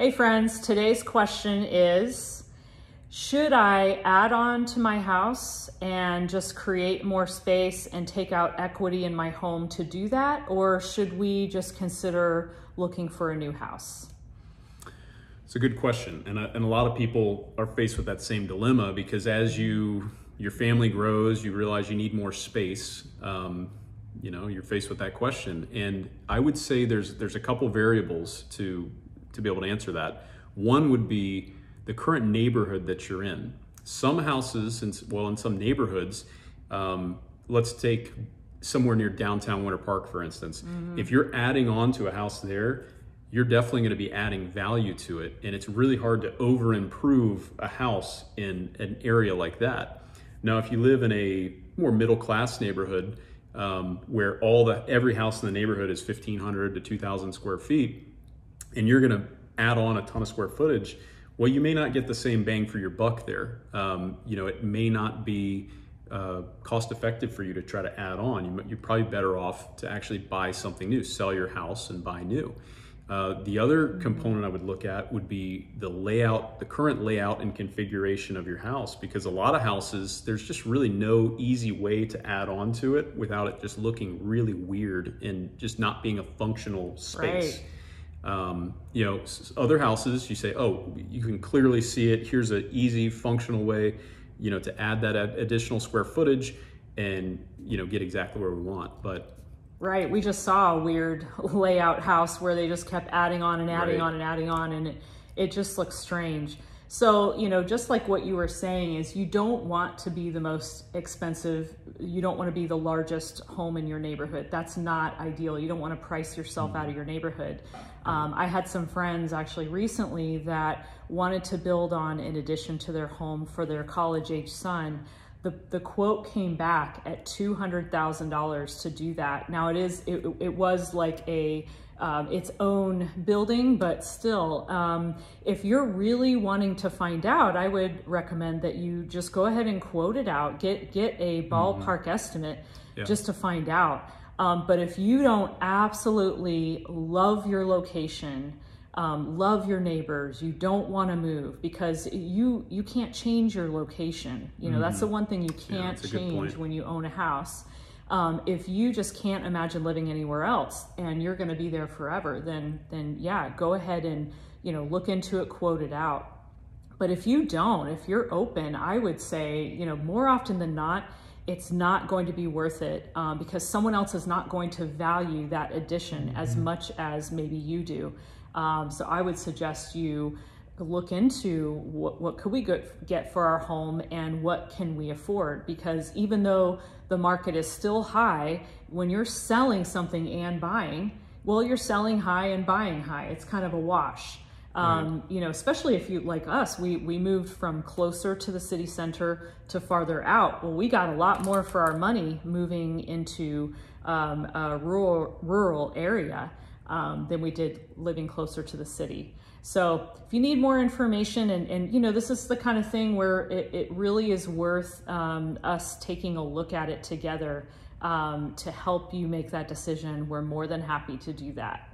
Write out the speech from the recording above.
Hey friends, today's question is, should I add on to my house and just create more space and take out equity in my home to do that? Or should we just consider looking for a new house? It's a good question. And a lot of people are faced with that same dilemma because as your family grows, you realize you need more space. You're faced with that question. And I would say there's a couple variables to be able to answer that. One would be the current neighborhood that you're in. Some houses, in some neighborhoods, let's take somewhere near downtown Winter Park, for instance. If you're adding on to a house there, you're definitely going to be adding value to it. And it's really hard to over improve a house in an area like that. Now, if you live in a more middle class neighborhood, where every house in the neighborhood is 1,500 to 2,000 square feet, and you're going to add on a ton of square footage, well, you may not get the same bang for your buck there. It may not be cost effective for you to try to add on. You're probably better off to actually buy something new, sell your house and buy new. The other component I would look at would be the current layout and configuration of your house, because a lot of houses, there's just really no easy way to add on to it without it just looking really weird and just not being a functional space. Right. Other houses, you say, oh, you can clearly see it. Here's an easy functional way, to add that additional square footage and, get exactly where we want. But right, we just saw a weird layout house where they just kept adding on and adding Right. on and adding on, and it just looks strange. So, just like what you were saying is you don't want to be the most expensive, you don't want to be the largest home in your neighborhood. That's not ideal. You don't want to price yourself out of your neighborhood. I had some friends actually recently that wanted to build on an addition to their home for their college-age son. The quote came back at $200,000 to do that. Now it was like its own building, but still, if you're really wanting to find out, I would recommend that you just go ahead and quote it out, get a ballpark estimate just to find out. But if you don't absolutely love your location, love your neighbors, you don't want to move because you can't change your location. That's the one thing you can't change when you own a house. If you just can't imagine living anywhere else and you're going to be there forever, then yeah, go ahead and, look into it, quote it out. But if you don't, if you're open, I would say, more often than not, it's not going to be worth it because someone else is not going to value that addition as much as maybe you do. So I would suggest you look into what could we get for our home and what can we afford, because even though the market is still high, when you're selling something and buying, well, you're selling high and buying high. It's kind of a wash. Especially if you, like us, we moved from closer to the city center to farther out. Well, we got a lot more for our money moving into a rural area than we did living closer to the city. So if you need more information and this is the kind of thing where it really is worth us taking a look at it together to help you make that decision, we're more than happy to do that.